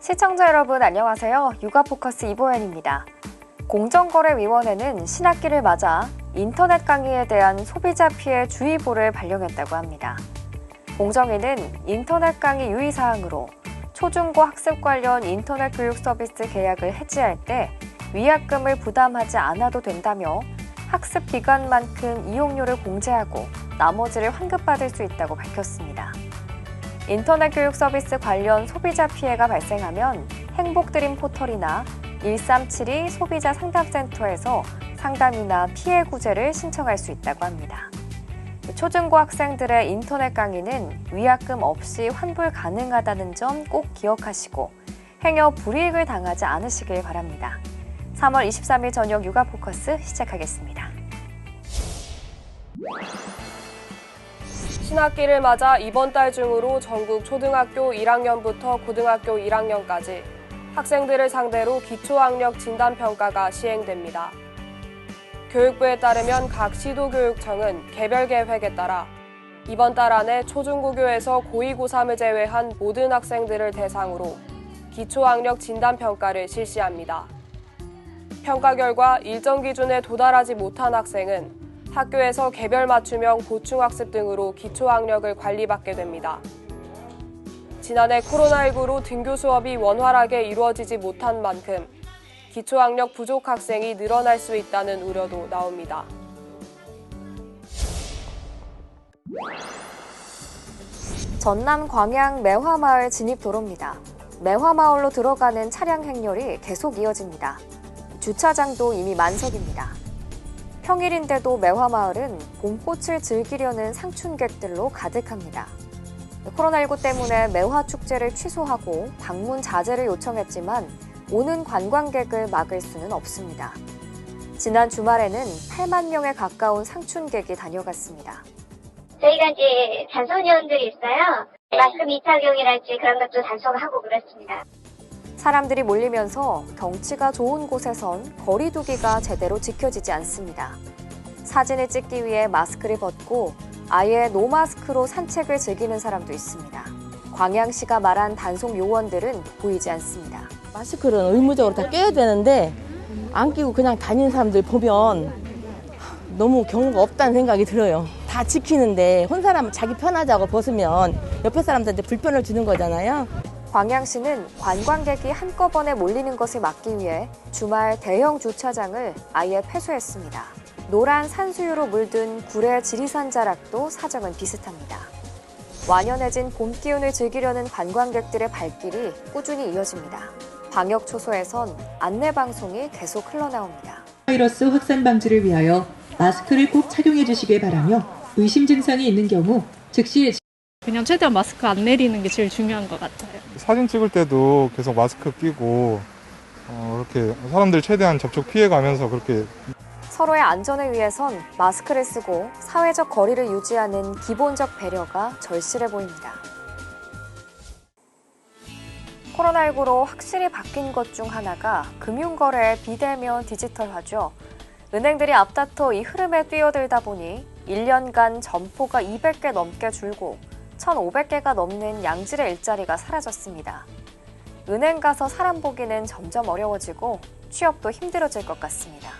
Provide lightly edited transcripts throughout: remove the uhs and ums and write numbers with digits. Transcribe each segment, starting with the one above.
시청자 여러분 안녕하세요. 육아포커스 이보연입니다. 공정거래위원회는 신학기를 맞아 인터넷 강의에 대한 소비자 피해 주의보를 발령했다고 합니다. 공정위는 인터넷 강의 유의사항으로 초중고 학습 관련 인터넷 교육 서비스 계약을 해지할 때 위약금을 부담하지 않아도 된다며 학습 기간만큼 이용료를 공제하고 나머지를 환급받을 수 있다고 밝혔습니다. 인터넷 교육 서비스 관련 소비자 피해가 발생하면 행복드림 포털이나 1372 소비자 상담센터에서 상담이나 피해 구제를 신청할 수 있다고 합니다. 초중고 학생들의 인터넷 강의는 위약금 없이 환불 가능하다는 점 꼭 기억하시고 행여 불이익을 당하지 않으시길 바랍니다. 3월 23일 저녁 육아포커스 시작하겠습니다. 신학기를 맞아 이번 달 중으로 전국 초등학교 1학년부터 고등학교 1학년까지 학생들을 상대로 기초학력 진단평가가 시행됩니다. 교육부에 따르면 각 시도교육청은 개별 계획에 따라 이번 달 안에 초중고교에서 고2, 고3을 제외한 모든 학생들을 대상으로 기초학력 진단평가를 실시합니다. 평가 결과 일정 기준에 도달하지 못한 학생은 학교에서 개별 맞춤형 보충학습 등으로 기초학력을 관리받게 됩니다. 지난해 코로나19로 등교 수업이 원활하게 이루어지지 못한 만큼 기초학력 부족 학생이 늘어날 수 있다는 우려도 나옵니다. 전남 광양 매화마을 진입도로입니다. 매화마을로 들어가는 차량 행렬이 계속 이어집니다. 주차장도 이미 만석입니다. 평일인데도 매화마을은 봄꽃을 즐기려는 상춘객들로 가득합니다. 코로나19 때문에 매화축제를 취소하고 방문 자제를 요청했지만 오는 관광객을 막을 수는 없습니다. 지난 주말에는 8만 명에 가까운 상춘객이 다녀갔습니다. 저희가 이제 단속위원들이 있어요. 마스크 미착용이랄지 그런 것도 단속하고 그렇습니다. 사람들이 몰리면서 경치가 좋은 곳에선 거리 두기가 제대로 지켜지지 않습니다. 사진을 찍기 위해 마스크를 벗고 아예 노마스크로 산책을 즐기는 사람도 있습니다. 광양시가 말한 단속 요원들은 보이지 않습니다. 마스크는 의무적으로 다 껴야 되는데 안 끼고 그냥 다니는 사람들 보면 너무 경우가 없다는 생각이 들어요. 다 지키는데 혼사람은 자기 편하자고 벗으면 옆에 사람들한테 불편을 주는 거잖아요. 광양시는 관광객이 한꺼번에 몰리는 것을 막기 위해 주말 대형 주차장을 아예 폐쇄했습니다. 노란 산수유로 물든 구례 지리산 자락도 사정은 비슷합니다. 완연해진 봄 기운을 즐기려는 관광객들의 발길이 꾸준히 이어집니다. 방역 초소에선 안내 방송이 계속 흘러나옵니다. 바이러스 확산 방지를 위하여 마스크를 꼭 착용해 주시길 바라며 의심 증상이 있는 경우 즉시 그냥 최대한 마스크 안 내리는 게 제일 중요한 것 같아요. 사진 찍을 때도 계속 마스크 끼고 이렇게 사람들 최대한 접촉 피해가면서 그렇게 서로의 안전을 위해선 마스크를 쓰고 사회적 거리를 유지하는 기본적 배려가 절실해 보입니다. 코로나19로 확실히 바뀐 것 중 하나가 금융거래의 비대면 디지털화죠. 은행들이 앞다퉈 이 흐름에 뛰어들다 보니 1년간 점포가 200개 넘게 줄고 1,500개가 넘는 양질의 일자리가 사라졌습니다. 은행 가서 사람 보기는 점점 어려워지고 취업도 힘들어질 것 같습니다.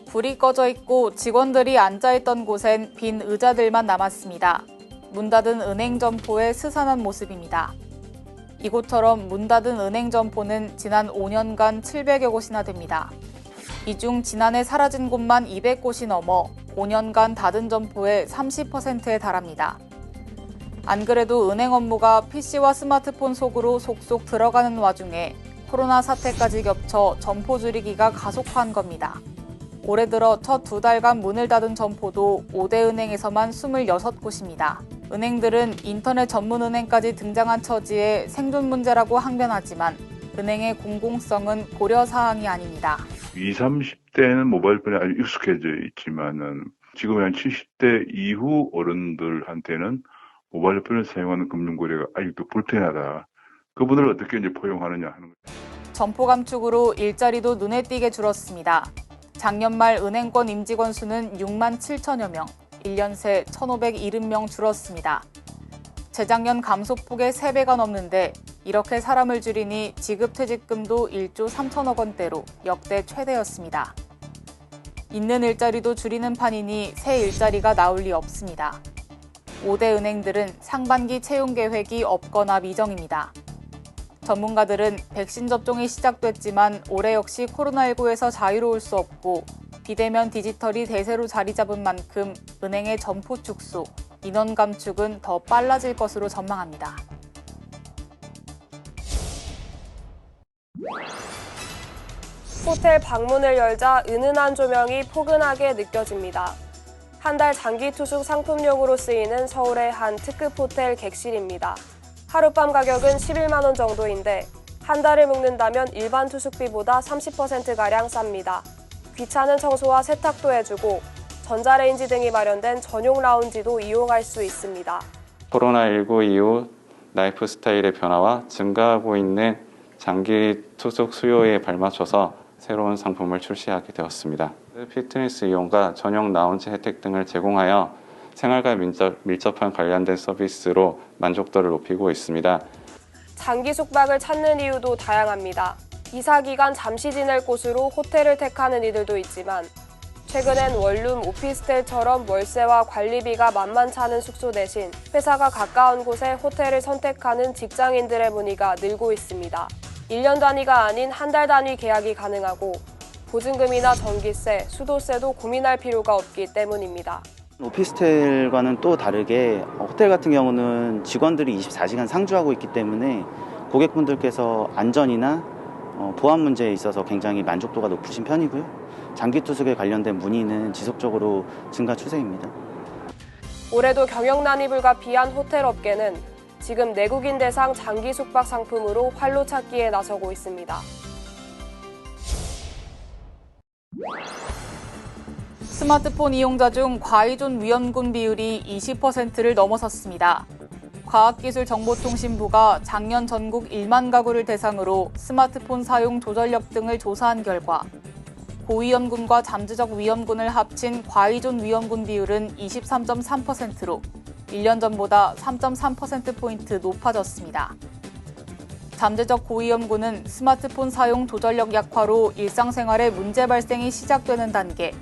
불이 꺼져 있고 직원들이 앉아있던 곳엔 빈 의자들만 남았습니다. 문 닫은 은행 점포의 스산한 모습입니다. 이곳처럼 문 닫은 은행 점포는 지난 5년간 700여 곳이나 됩니다. 이 중 지난해 사라진 곳만 200곳이 넘어 5년간 닫은 점포의 30%에 달합니다. 안 그래도 은행 업무가 PC와 스마트폰 속으로 속속 들어가는 와중에 코로나 사태까지 겹쳐 점포 줄이기가 가속화한 겁니다. 올해 들어 첫 2달간 문을 닫은 점포도 5대 은행에서만 26곳입니다. 은행들은 인터넷 전문 은행까지 등장한 처지에 생존 문제라고 항변하지만 은행의 공공성은 고려 사항이 아닙니다. 20, 30대는 모바일폰에 아주 익숙해져 있지만은 지금 한 70대 이후 어른들한테는 모바일폰을 사용하는 금융거래가 아직도 불편하다. 그분을 어떻게 이제 포용하느냐 하는 거죠. 점포 감축으로 일자리도 눈에 띄게 줄었습니다. 작년 말 은행권 임직원 수는 6만 7천여 명, 1년 새 1,570명 줄었습니다. 재작년 감소폭의 3배가 넘는데 이렇게 사람을 줄이니 지급퇴직금도 1조 3천억 원대로 역대 최대였습니다. 있는 일자리도 줄이는 판이니 새 일자리가 나올 리 없습니다. 5대 은행들은 상반기 채용 계획이 없거나 미정입니다. 전문가들은 백신 접종이 시작됐지만 올해 역시 코로나19에서 자유로울 수 없고 비대면 디지털이 대세로 자리 잡은 만큼 은행의 점포 축소, 인원 감축은 더 빨라질 것으로 전망합니다. 호텔 방문을 열자 은은한 조명이 포근하게 느껴집니다. 한 달 장기 투숙 상품용으로 쓰이는 서울의 한 특급 호텔 객실입니다. 하룻밤 가격은 11만 원 정도인데 한 달을 묵는다면 일반 투숙비보다 30%가량 쌉니다. 귀찮은 청소와 세탁도 해주고 전자레인지 등이 마련된 전용 라운지도 이용할 수 있습니다. 코로나19 이후 라이프 스타일의 변화와 증가하고 있는 장기 투숙 수요에 발맞춰서 새로운 상품을 출시하게 되었습니다. 피트니스 이용과 전용 라운지 혜택 등을 제공하여 생활과 밀접한 관련된 서비스로 만족도를 높이고 있습니다. 장기 숙박을 찾는 이유도 다양합니다. 이사 기간 잠시 지낼 곳으로 호텔을 택하는 이들도 있지만 최근엔 원룸 오피스텔처럼 월세와 관리비가 만만치 않은 숙소 대신 회사가 가까운 곳에 호텔을 선택하는 직장인들의 문의가 늘고 있습니다. 1년 단위가 아닌 한 달 단위 계약이 가능하고 보증금이나 전기세, 수도세도 고민할 필요가 없기 때문입니다. 오피스텔과는 또 다르게 호텔 같은 경우는 직원들이 24시간 상주하고 있기 때문에 고객분들께서 안전이나 보안 문제에 있어서 굉장히 만족도가 높으신 편이고요. 장기 투숙에 관련된 문의는 지속적으로 증가 추세입니다. 올해도 경영 난입을 불가피한 호텔 업계는 지금 내국인 대상 장기 숙박 상품으로 활로 찾기에 나서고 있습니다. 스마트폰 이용자 중 과의존 위험군 비율이 20%를 넘어섰습니다. 과학기술정보통신부가 작년 전국 1만 가구를 대상으로 스마트폰 사용 조절력 등을 조사한 결과 고위험군과 잠재적 위험군을 합친 과의존 위험군 비율은 23.3%로 1년 전보다 3.3%포인트 높아졌습니다. 잠재적 고위험군은 스마트폰 사용 조절력 약화로 일상생활에 문제 발생이 시작되는 단계,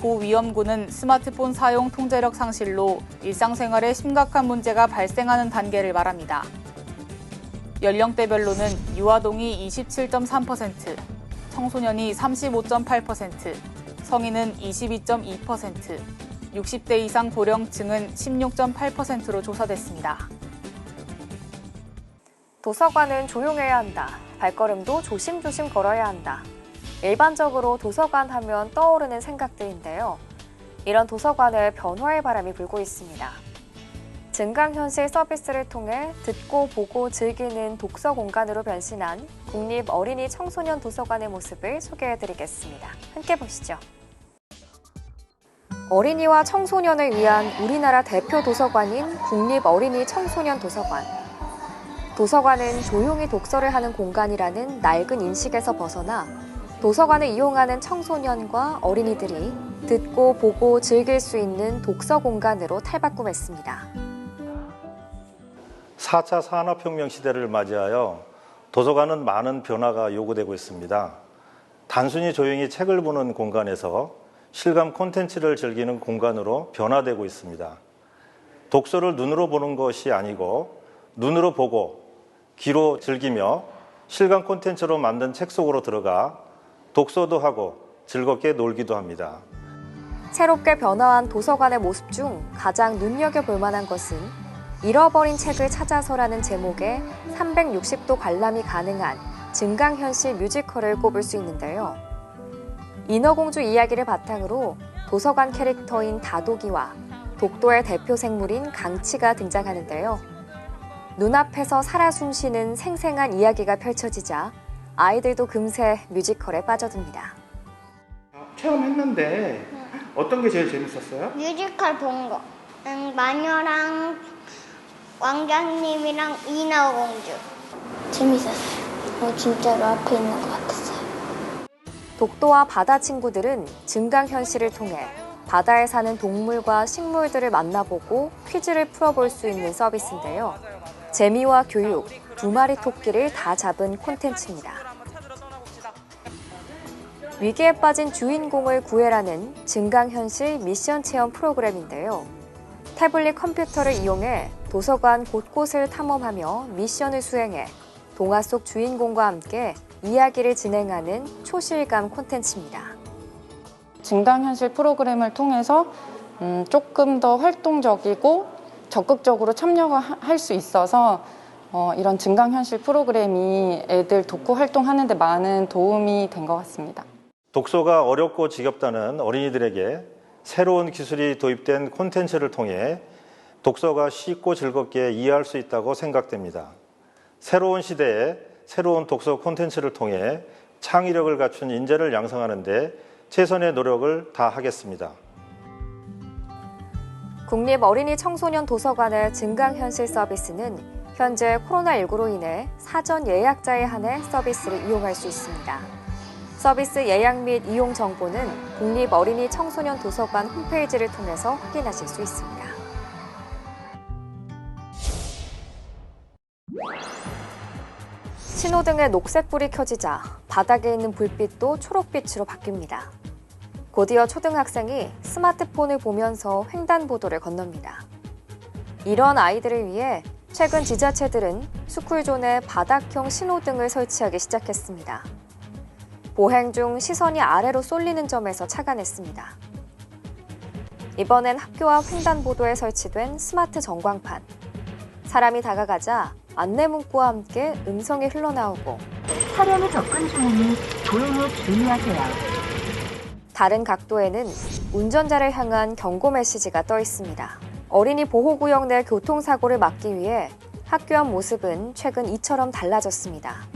고위험군은 스마트폰 사용 통제력 상실로 일상생활에 심각한 문제가 발생하는 단계를 말합니다. 연령대별로는 유아동이 27.3%, 청소년이 35.8%, 성인은 22.2%, 60대 이상 고령층은 16.8%로 조사됐습니다. 도서관은 조용해야 한다. 발걸음도 조심조심 걸어야 한다. 일반적으로 도서관 하면 떠오르는 생각들인데요. 이런 도서관을 변화의 바람이 불고 있습니다. 증강현실 서비스를 통해 듣고 보고 즐기는 독서 공간으로 변신한 국립어린이 청소년 도서관의 모습을 소개해드리겠습니다. 함께 보시죠. 어린이와 청소년을 위한 우리나라 대표 도서관인 국립어린이 청소년 도서관. 도서관은 조용히 독서를 하는 공간이라는 낡은 인식에서 벗어나 도서관을 이용하는 청소년과 어린이들이 듣고 보고 즐길 수 있는 독서 공간으로 탈바꿈했습니다. 4차 산업혁명 시대를 맞이하여 도서관은 많은 변화가 요구되고 있습니다. 단순히 조용히 책을 보는 공간에서 실감 콘텐츠를 즐기는 공간으로 변화되고 있습니다. 독서를 눈으로 보는 것이 아니고 눈으로 보고 귀로 즐기며 실감 콘텐츠로 만든 책 속으로 들어가 독서도 하고 즐겁게 놀기도 합니다. 새롭게 변화한 도서관의 모습 중 가장 눈여겨볼 만한 것은 잃어버린 책을 찾아서라는 제목의 360도 관람이 가능한 증강현실 뮤지컬을 꼽을 수 있는데요. 인어공주 이야기를 바탕으로 도서관 캐릭터인 다독이와 독도의 대표 생물인 강치가 등장하는데요. 눈앞에서 살아 숨쉬는 생생한 이야기가 펼쳐지자 아이들도 금세 뮤지컬에 빠져듭니다. 체험했는데 어떤 게 제일 재밌었어요? 뮤지컬 본 거. 마녀랑 왕자님이랑 인어공주. 재밌었어요. 진짜로 앞에 있는 것 같았어요. 독도와 바다 친구들은 증강현실을 통해 바다에 사는 동물과 식물들을 만나보고 퀴즈를 풀어볼 수 있는 서비스인데요. 재미와 교육, 2마리 토끼를 다 잡은 콘텐츠입니다. 위기에 빠진 주인공을 구해라는 증강현실 미션 체험 프로그램인데요. 태블릿 컴퓨터를 이용해 도서관 곳곳을 탐험하며 미션을 수행해 동화 속 주인공과 함께 이야기를 진행하는 초실감 콘텐츠입니다. 증강현실 프로그램을 통해서 조금 더 활동적이고 적극적으로 참여할 수 있어서 이런 증강현실 프로그램이 애들 독후 활동하는 데 많은 도움이 된 것 같습니다. 독서가 어렵고 지겹다는 어린이들에게 새로운 기술이 도입된 콘텐츠를 통해 독서가 쉽고 즐겁게 이해할 수 있다고 생각됩니다. 새로운 시대에 새로운 독서 콘텐츠를 통해 창의력을 갖춘 인재를 양성하는 데 최선의 노력을 다하겠습니다. 국립어린이청소년도서관의 증강현실 서비스는 현재 코로나19로 인해 사전 예약자에 한해 서비스를 이용할 수 있습니다. 서비스 예약 및 이용 정보는 국립어린이청소년도서관 홈페이지를 통해서 확인하실 수 있습니다. 신호등에 녹색불이 켜지자 바닥에 있는 불빛도 초록빛으로 바뀝니다. 곧이어 초등학생이 스마트폰을 보면서 횡단보도를 건넙니다. 이런 아이들을 위해 최근 지자체들은 스쿨존에 바닥형 신호등을 설치하기 시작했습니다. 보행 중 시선이 아래로 쏠리는 점에서 착안했습니다. 이번엔 학교 앞 횡단보도에 설치된 스마트 전광판. 사람이 다가가자 안내 문구와 함께 음성이 흘러나오고 차량이 접근 중이니 조용히 주의하세요. 다른 각도에는 운전자를 향한 경고 메시지가 떠 있습니다. 어린이 보호구역 내 교통사고를 막기 위해 학교 앞 모습은 최근 이처럼 달라졌습니다.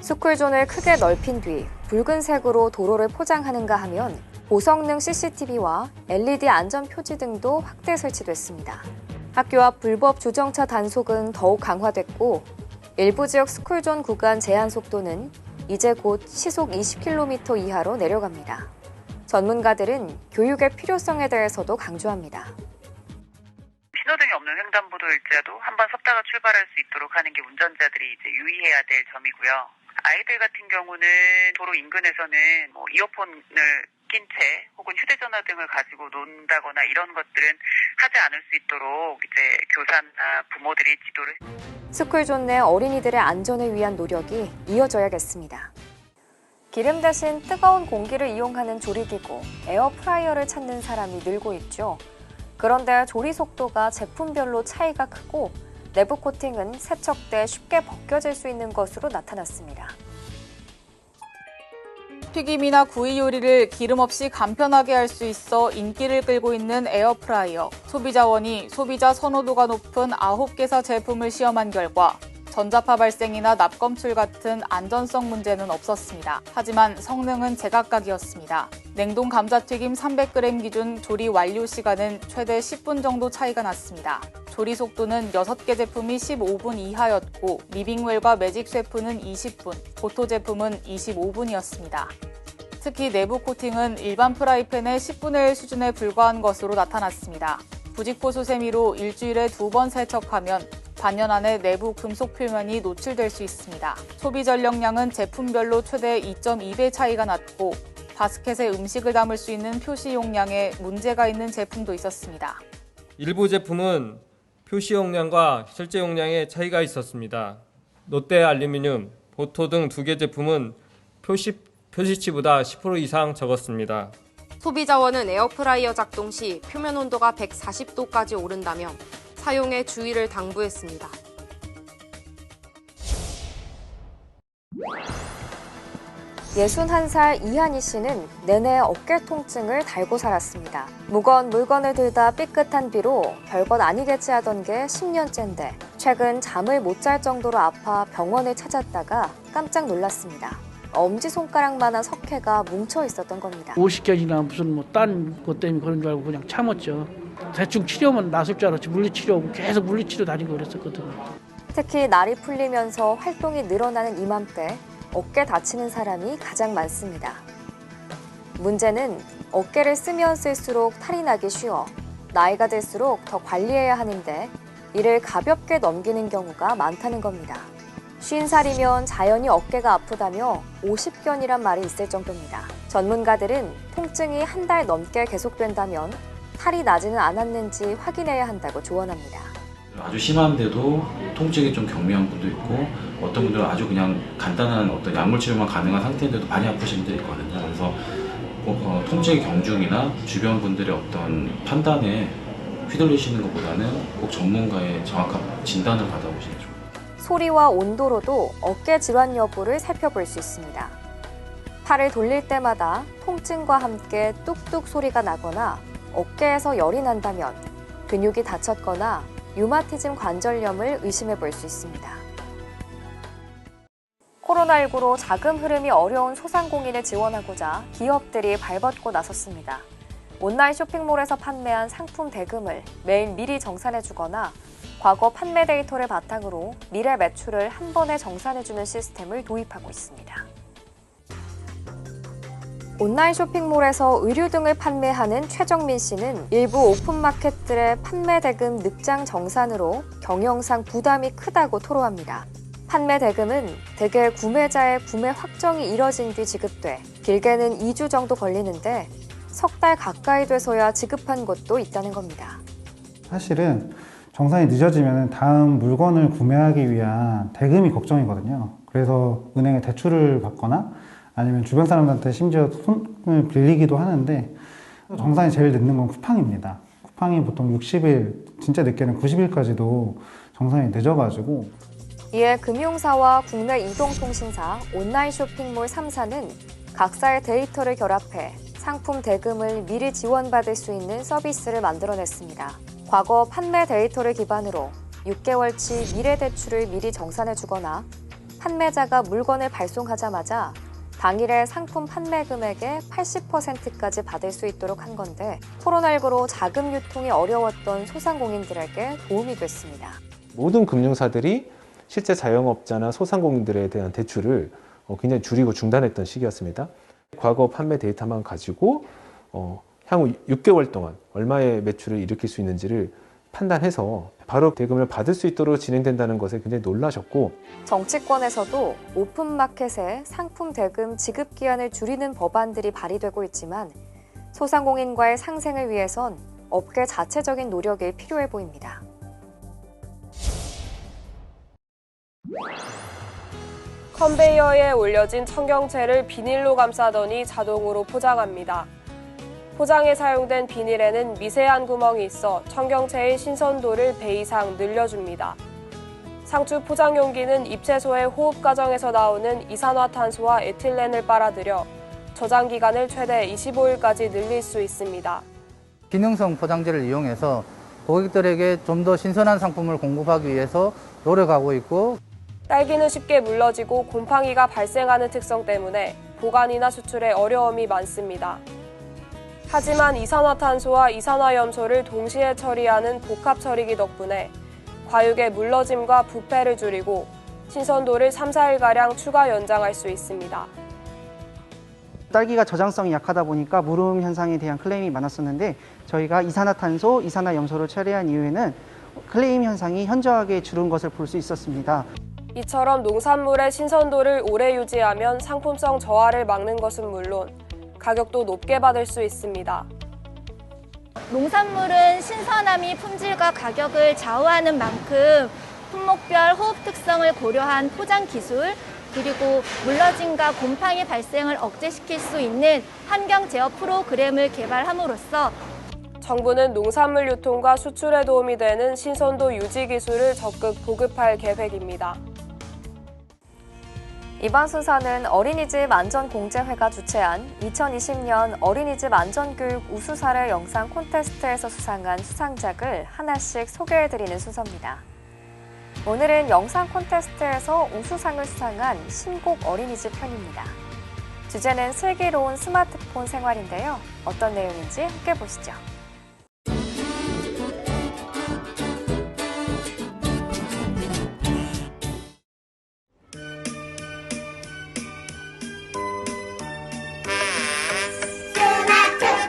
스쿨존을 크게 넓힌 뒤 붉은색으로 도로를 포장하는가 하면 고성능 CCTV와 LED 안전표지 등도 확대 설치됐습니다. 학교 앞 불법 주정차 단속은 더욱 강화됐고 일부 지역 스쿨존 구간 제한 속도는 이제 곧 시속 20km 이하로 내려갑니다. 전문가들은 교육의 필요성에 대해서도 강조합니다. 신호등이 없는 횡단보도일지라도 한번 섰다가 출발할 수 있도록 하는 게 운전자들이 이제 유의해야 될 점이고요. 아이들 같은 경우는 도로 인근에서는 이어폰을 낀 채 혹은 휴대전화 등을 가지고 논다거나 이런 것들은 하지 않을 수 있도록 이제 교사나 부모들이 지도를. 스쿨존 내 어린이들의 안전을 위한 노력이 이어져야겠습니다. 기름 대신 뜨거운 공기를 이용하는 조리기구, 에어프라이어를 찾는 사람이 늘고 있죠. 그런데 조리 속도가 제품별로 차이가 크고 내부 코팅은 세척돼 쉽게 벗겨질 수 있는 것으로 나타났습니다. 튀김이나 구이 요리를 기름 없이 간편하게 할 수 있어 인기를 끌고 있는 에어프라이어. 소비자원이 소비자 선호도가 높은 9개사 제품을 시험한 결과 전자파 발생이나 납검출 같은 안전성 문제는 없었습니다. 하지만 성능은 제각각이었습니다. 냉동 감자튀김 300g 기준 조리 완료 시간은 최대 10분 정도 차이가 났습니다. 조리 속도는 6개 제품이 15분 이하였고 리빙웰과 매직 셰프는 20분, 보토 제품은 25분이었습니다. 특히 내부 코팅은 일반 프라이팬의 10분의 1 수준에 불과한 것으로 나타났습니다. 부직포 수세미로 일주일에 2번 세척하면 반년 안에 내부 금속 표면이 노출될 수 있습니다. 소비 전력량은 제품별로 최대 2.2배 차이가 났고 바스켓에 음식을 담을 수 있는 표시 용량에 문제가 있는 제품도 있었습니다. 일부 제품은 표시 용량과 실제 용량에 차이가 있었습니다. 롯데 알루미늄, 보토 등 2개 제품은 표시치보다 10% 이상 적었습니다. 소비자원은 에어프라이어 작동 시 표면 온도가 140도까지 오른다며 사용에 주의를 당부했습니다. (61살) 이한희 씨는 내내 어깨 통증을 달고 살았습니다. 무거운 물건을 들다 삐끗한 뒤로 별것 아니겠지 하던 게 10년째인데 최근 잠을 못 잘 정도로 아파 병원을 찾았다가 깜짝 놀랐습니다. 엄지손가락만한 석회가 뭉쳐 있었던 겁니다. 오십견이나 무슨 딴 것 때문에 그런 줄 알고 그냥 참았죠. 대충 치료면 나을 줄 알았지. 물리치료하고 계속 물리치료 다니고 그랬었거든요. 특히 날이 풀리면서 활동이 늘어나는 이맘때 어깨 다치는 사람이 가장 많습니다. 문제는 어깨를 쓰면 쓸수록 탈이 나기 쉬워 나이가 들수록 더 관리해야 하는데 이를 가볍게 넘기는 경우가 많다는 겁니다. 50살이면 자연히 어깨가 아프다며 50견이란 말이 있을 정도입니다. 전문가들은 통증이 한 달 넘게 계속된다면 탈이 나지는 않았는지 확인해야 한다고 조언합니다. 아주 심한데도 통증이 좀 경미한 분도 있고 어떤 분들은 아주 그냥 간단한 어떤 약물 치료만 가능한 상태인데도 많이 아프신 분들이 있거든요. 그래서 통증의 경중이나 주변 분들의 어떤 판단에 휘둘리시는 것보다는 꼭 전문가의 정확한 진단을 받아보시는 게 좋습니다. 소리와 온도로도 어깨 질환 여부를 살펴볼 수 있습니다. 팔을 돌릴 때마다 통증과 함께 뚝뚝 소리가 나거나 어깨에서 열이 난다면 근육이 다쳤거나 류마티즘 관절염을 의심해 볼 수 있습니다. 코로나19로 자금 흐름이 어려운 소상공인을 지원하고자 기업들이 발벗고 나섰습니다. 온라인 쇼핑몰에서 판매한 상품 대금을 매일 미리 정산해주거나 과거 판매 데이터를 바탕으로 미래 매출을 한 번에 정산해주는 시스템을 도입하고 있습니다. 온라인 쇼핑몰에서 의류 등을 판매하는 최정민 씨는 일부 오픈마켓들의 판매 대금 늑장 정산으로 경영상 부담이 크다고 토로합니다. 판매 대금은 대개 구매자의 구매 확정이 이뤄진 뒤 지급돼 길게는 2주 정도 걸리는데 석 달 가까이 돼서야 지급한 곳도 있다는 겁니다. 사실은 정산이 늦어지면 다음 물건을 구매하기 위한 대금이 걱정이거든요. 그래서 은행에 대출을 받거나 아니면 주변 사람들한테 심지어 손을 빌리기도 하는데 정산이 제일 늦는 건 쿠팡입니다. 쿠팡이 보통 60일, 진짜 늦게는 90일까지도 정산이 늦어가지고 이에 금융사와 국내 이동통신사, 온라인 쇼핑몰 3사는 각사의 데이터를 결합해 상품 대금을 미리 지원받을 수 있는 서비스를 만들어냈습니다. 과거 판매 데이터를 기반으로 6개월치 미래 대출을 미리 정산해주거나 판매자가 물건을 발송하자마자 당일에 상품 판매 금액의 80%까지 받을 수 있도록 한 건데 코로나19로 자금 유통이 어려웠던 소상공인들에게 도움이 됐습니다. 모든 금융사들이 실제 자영업자나 소상공인들에 대한 대출을 굉장히 줄이고 중단했던 시기였습니다. 과거 판매 데이터만 가지고 향후 6개월 동안 얼마의 매출을 일으킬 수 있는지를 판단해서 바로 대금을 받을 수 있도록 진행된다는 것에 굉장히 놀라셨고 정치권에서도 오픈마켓에 상품 대금 지급 기한을 줄이는 법안들이 발의되고 있지만 소상공인과의 상생을 위해선 업계 자체적인 노력이 필요해 보입니다. 컨베이어에 올려진 청경채를 비닐로 감싸더니 자동으로 포장합니다. 포장에 사용된 비닐에는 미세한 구멍이 있어 청경채의 신선도를 배 이상 늘려줍니다. 상추 포장 용기는 잎채소의 호흡 과정에서 나오는 이산화탄소와 에틸렌을 빨아들여 저장 기간을 최대 25일까지 늘릴 수 있습니다. 기능성 포장재를 이용해서 고객들에게 좀 더 신선한 상품을 공급하기 위해서 노력하고 있고 딸기는 쉽게 물러지고 곰팡이가 발생하는 특성 때문에 보관이나 수출에 어려움이 많습니다. 하지만 이산화탄소와 이산화염소를 동시에 처리하는 복합 처리기 덕분에 과육의 물러짐과 부패를 줄이고 신선도를 3, 4일가량 추가 연장할 수 있습니다. 딸기가 저장성이 약하다 보니까 무름 현상에 대한 클레임이 많았었는데 저희가 이산화탄소, 이산화염소를 처리한 이후에는 클레임 현상이 현저하게 줄은 것을 볼 수 있었습니다. 이처럼 농산물의 신선도를 오래 유지하면 상품성 저하를 막는 것은 물론 가격도 높게 받을 수 있습니다. 농산물은 신선함이 품질과 가격을 좌우하는 만큼 품목별 호흡 특성을 고려한 포장 기술, 그리고 물러짐과 곰팡이 발생을 억제시킬 수 있는 환경 제어 프로그램을 개발함으로써 정부는 농산물 유통과 수출에 도움이 되는 신선도 유지 기술을 적극 보급할 계획입니다. 이번 순서는 어린이집 안전공제회가 주최한 2020년 어린이집 안전교육 우수사례 영상 콘테스트에서 수상한 수상작을 하나씩 소개해드리는 순서입니다. 오늘은 영상 콘테스트에서 우수상을 수상한 신곡 어린이집 편입니다. 주제는 슬기로운 스마트폰 생활인데요. 어떤 내용인지 함께 보시죠. 스마트폰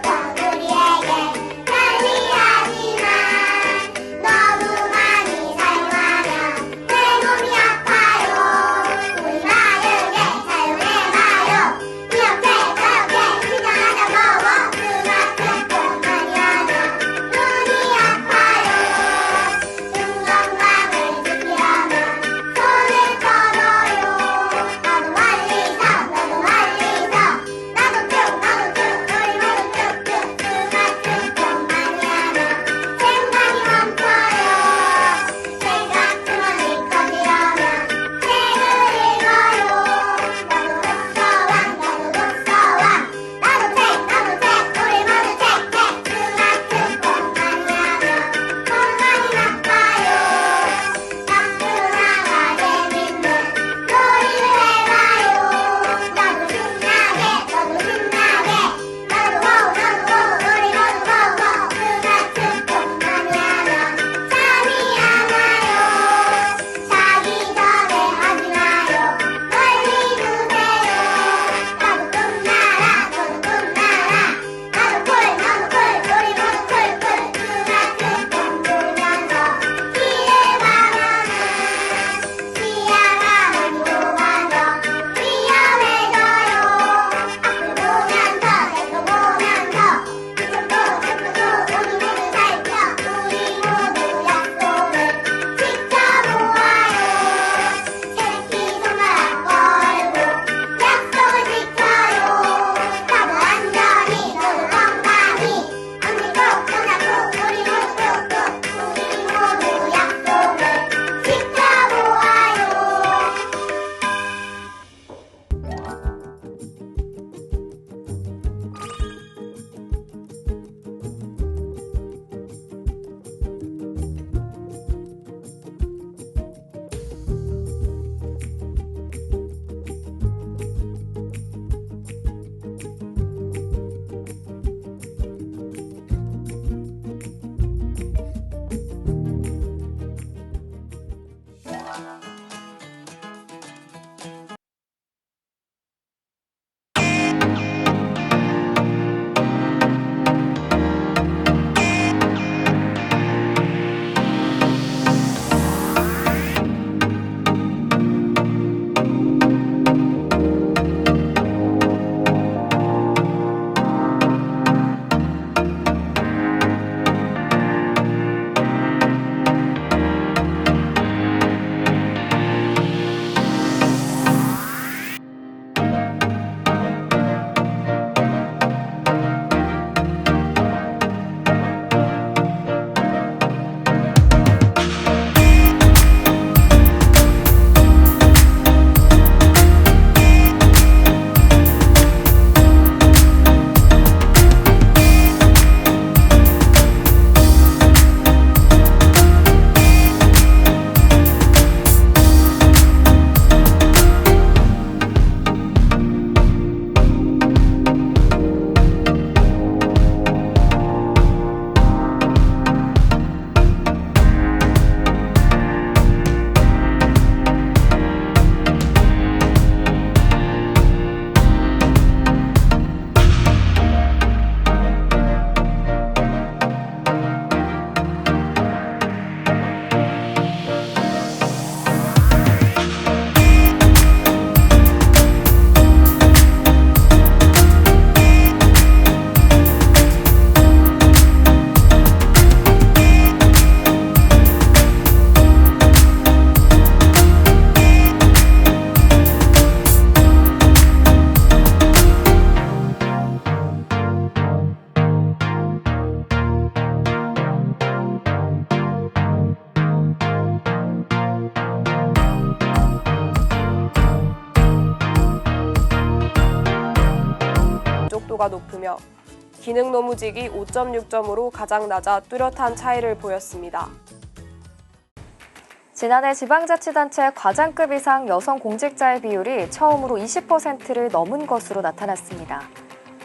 만족도가 높으며 기능노무직이 5.6점으로 가장 낮아 뚜렷한 차이를 보였습니다. 지난해 지방자치단체 과장급 이상 여성 공직자의 비율이 처음으로 20%를 넘은 것으로 나타났습니다.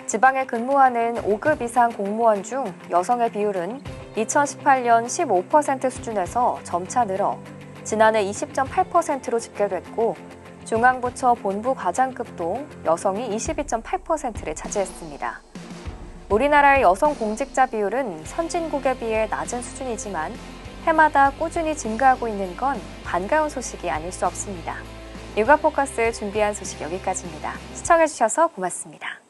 지방에 근무하는 5급 이상 공무원 중 여성의 비율은 2018년 15% 수준에서 점차 늘어 지난해 20.8%로 집계됐고 중앙부처 본부 과장급도 여성이 22.8%를 차지했습니다. 우리나라의 여성 공직자 비율은 선진국에 비해 낮은 수준이지만 해마다 꾸준히 증가하고 있는 건 반가운 소식이 아닐 수 없습니다. 육아포커스 준비한 소식 여기까지입니다. 시청해주셔서 고맙습니다.